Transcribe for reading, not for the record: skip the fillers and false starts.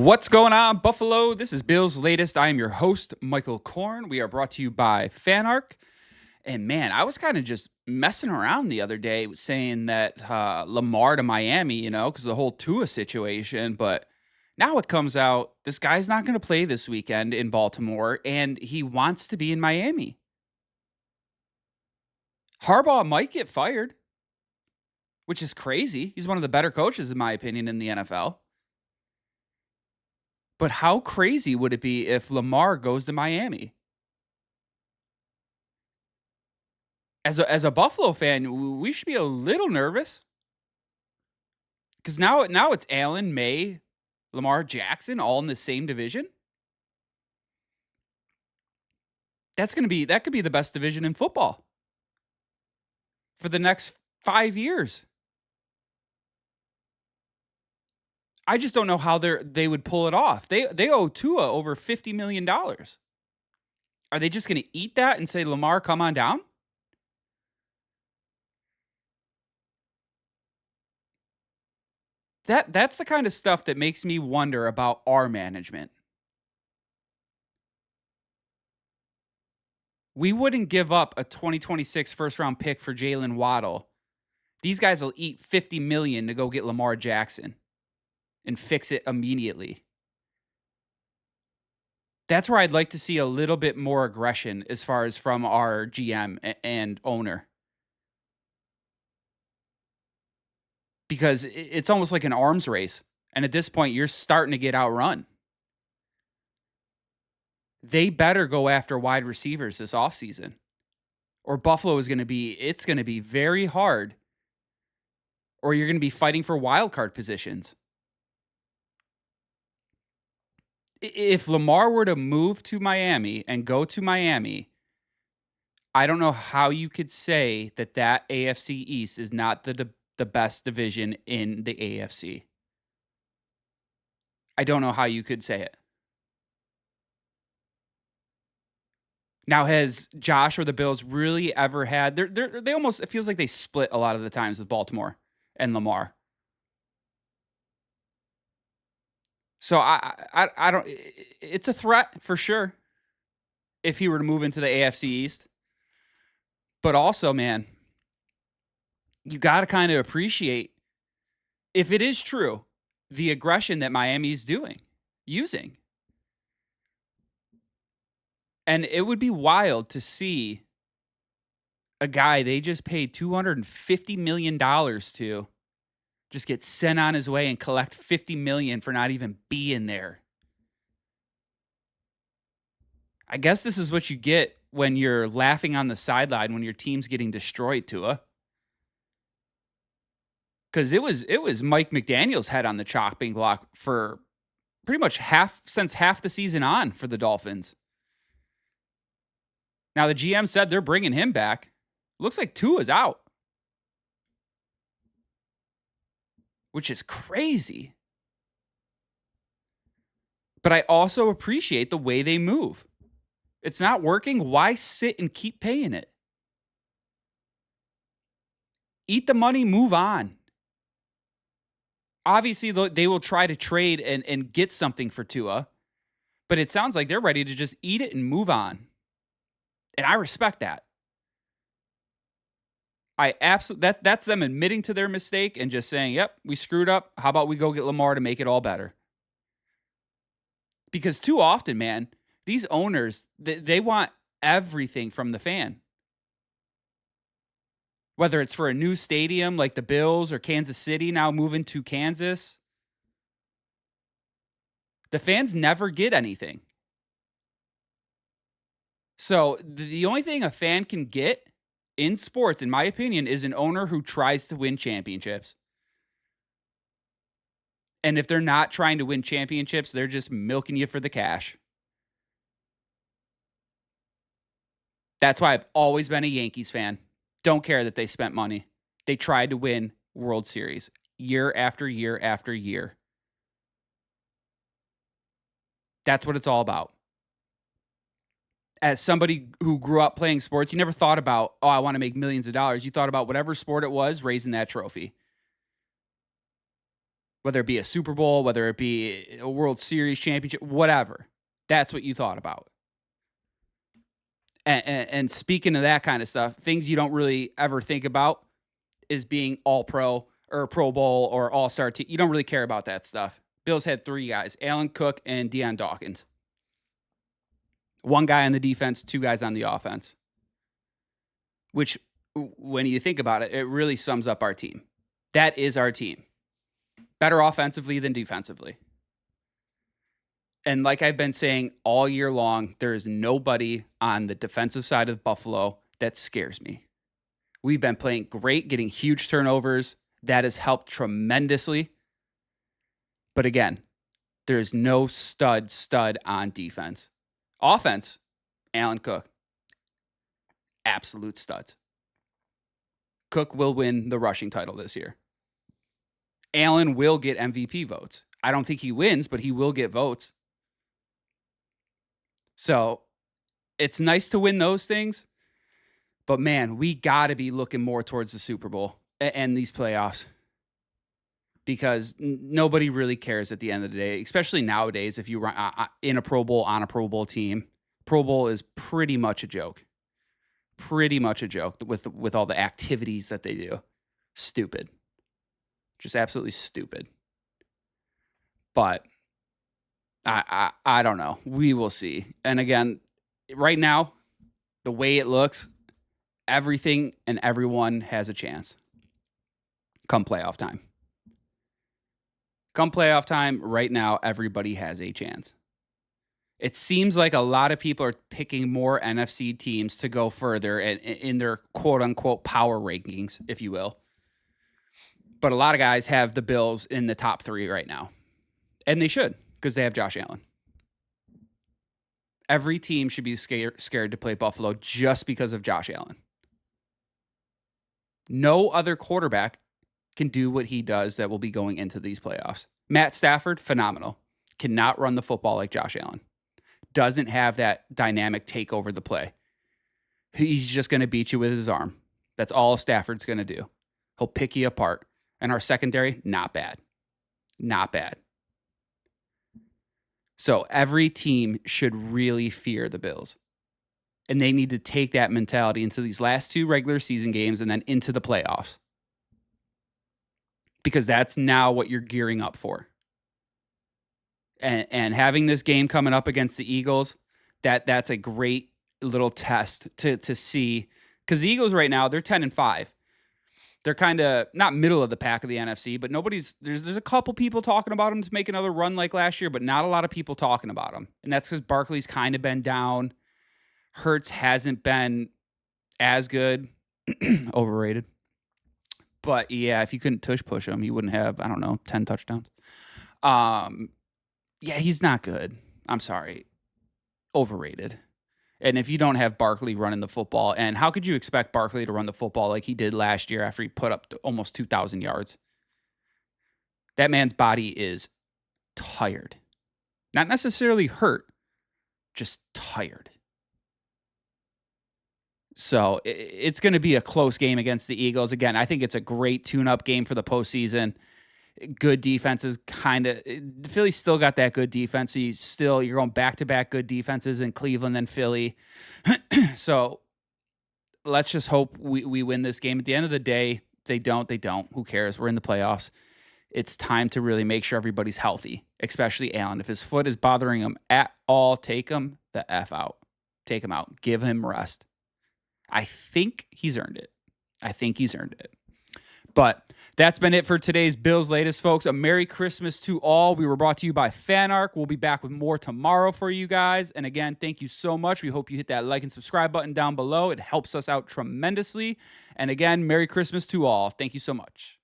What's going on, Buffalo? This is Bill's Latest. I am your host, Michael Korn. We are brought to you by FanArc. And man, I was kind of just messing around the other day saying that Lamar to Miami, because the whole Tua situation. But now it comes out this guy's not going to play this weekend in Baltimore, and he wants to be in Miami. Harbaugh might get fired, which is crazy. He's one of the better coaches, in my opinion, in the NFL. But how crazy would it be if Lamar goes to Miami? As a Buffalo fan, we should be a little nervous because now it's Allen, May, Lamar Jackson all in the same division. That could be the best division in football for the next 5 years. I just don't know how they would pull it off. They owe Tua over $50 million. Are they just going to eat that and say, Lamar, come on down? That's the kind of stuff that makes me wonder about our management. We wouldn't give up a 2026 first round pick for Jalen Waddle. These guys will eat $50 million to go get Lamar Jackson and fix it immediately. That's where I'd like to see a little bit more aggression as far as from our GM and owner. Because it's almost like an arms race. And at this point, you're starting to get outrun. They better go after wide receivers this offseason. Or Buffalo is going to be very hard. Or you're going to be fighting for wild card positions. If Lamar were to move to Miami and go to Miami, I don't know how you could say that AFC East is not the best division in the AFC. I don't know how you could say it. Now, has Josh or the Bills really ever had? They almost, it feels like they split a lot of the times with Baltimore and Lamar. So I don't. It's a threat for sure if he were to move into the AFC East. But also, man, you got to kind of appreciate, if it is true, the aggression that Miami's using. And it would be wild to see a guy they just paid $250 million to just get sent on his way and collect $50 million for not even being there. I guess this is what you get when you're laughing on the sideline when your team's getting destroyed, Tua. Because it was Mike McDaniel's head on the chopping block for pretty much half the season on for the Dolphins. Now the GM said they're bringing him back. Looks like Tua's out, which is crazy. But I also appreciate the way they move. It's not working. Why sit and keep paying it? Eat the money, move on. Obviously, they will try to trade and get something for Tua, but it sounds like they're ready to just eat it and move on. And I respect that. I absolutely that's them admitting to their mistake and just saying, "Yep, we screwed up. How about we go get Lamar to make it all better?" Because too often, man, these owners they want everything from the fan. Whether it's for a new stadium like the Bills or Kansas City now moving to Kansas, the fans never get anything. So the only thing a fan can get in sports, in my opinion, is an owner who tries to win championships. And if they're not trying to win championships, they're just milking you for the cash. That's why I've always been a Yankees fan. Don't care that they spent money. They tried to win World Series year after year after year. That's what it's all about. As somebody who grew up playing sports, you never thought about, oh, I want to make millions of dollars. You thought about whatever sport it was, raising that trophy. whether it be a Super Bowl, whether it be a World Series championship, whatever. That's what you thought about. And speaking of that kind of stuff, things you don't really ever think about is being all pro or Pro Bowl or all star team. You don't really care about that stuff. Bills had 3 guys, Allen Cook and Deion Dawkins. 1 guy on the defense, 2 guys on the offense. Which, when you think about it, it really sums up our team. That is our team. Better offensively than defensively. And like I've been saying all year long, there is nobody on the defensive side of Buffalo that scares me. We've been playing great, getting huge turnovers. That has helped tremendously. But again, there's no stud on defense. Offense, Allen Cook, absolute studs. Cook will win the rushing title this year. Allen will get MVP votes. I don't think he wins, but he will get votes. So it's nice to win those things. But man, we got to be looking more towards the Super Bowl and these playoffs. Because nobody really cares at the end of the day, especially nowadays. If you run in a Pro Bowl on a Pro Bowl team, Pro Bowl is pretty much a joke. Pretty much a joke with all the activities that they do. Stupid. Just absolutely stupid. But I don't know. We will see. And again, right now, the way it looks, everything and everyone has a chance come playoff time. Come playoff time, right now, everybody has a chance. It seems like a lot of people are picking more NFC teams to go further in their quote-unquote power rankings, if you will. But a lot of guys have the Bills in the top 3 right now. And they should, because they have Josh Allen. Every team should be scared to play Buffalo just because of Josh Allen. No other quarterback can do what he does that will be going into these playoffs. Matt Stafford, phenomenal. Cannot run the football like Josh Allen. Doesn't have that dynamic take over the play. He's just going to beat you with his arm. That's all Stafford's going to do. He'll pick you apart. And our secondary, not bad. Not bad. So every team should really fear the Bills. And they need to take that mentality into these last 2 regular season games and then into the playoffs. Because that's now what you're gearing up for. And having this game coming up against the Eagles, that's a great little test to see. Because the Eagles right now, they're 10-5. They're kind of not middle of the pack of the NFC, but there's a couple people talking about them to make another run like last year, but not a lot of people talking about them. And that's because Barkley's kind of been down. Hurts hasn't been as good. Overrated. But yeah, if you couldn't tush push him, he wouldn't have, 10 touchdowns. Yeah, he's not good. I'm sorry. Overrated. And if you don't have Barkley running the football, and how could you expect Barkley to run the football like he did last year after he put up almost 2,000 yards? That man's body is tired. Not necessarily hurt, just tired. So it's going to be a close game against the Eagles. Again, I think it's a great tune-up game for the postseason. Good defenses, the Philly's still got that good defense. You're going back-to-back good defenses in Cleveland and Philly. So let's just hope we win this game. At the end of the day, they don't. Who cares? We're in the playoffs. It's time to really make sure everybody's healthy, especially Allen. If his foot is bothering him at all, take him the F out. Take him out. Give him rest. I think he's earned it. But that's been it for today's Bills Latest, folks. A Merry Christmas to all. We were brought to you by FanArc. We'll be back with more tomorrow for you guys. And again, thank you so much. We hope you hit that like and subscribe button down below. It helps us out tremendously. And again, Merry Christmas to all. Thank you so much.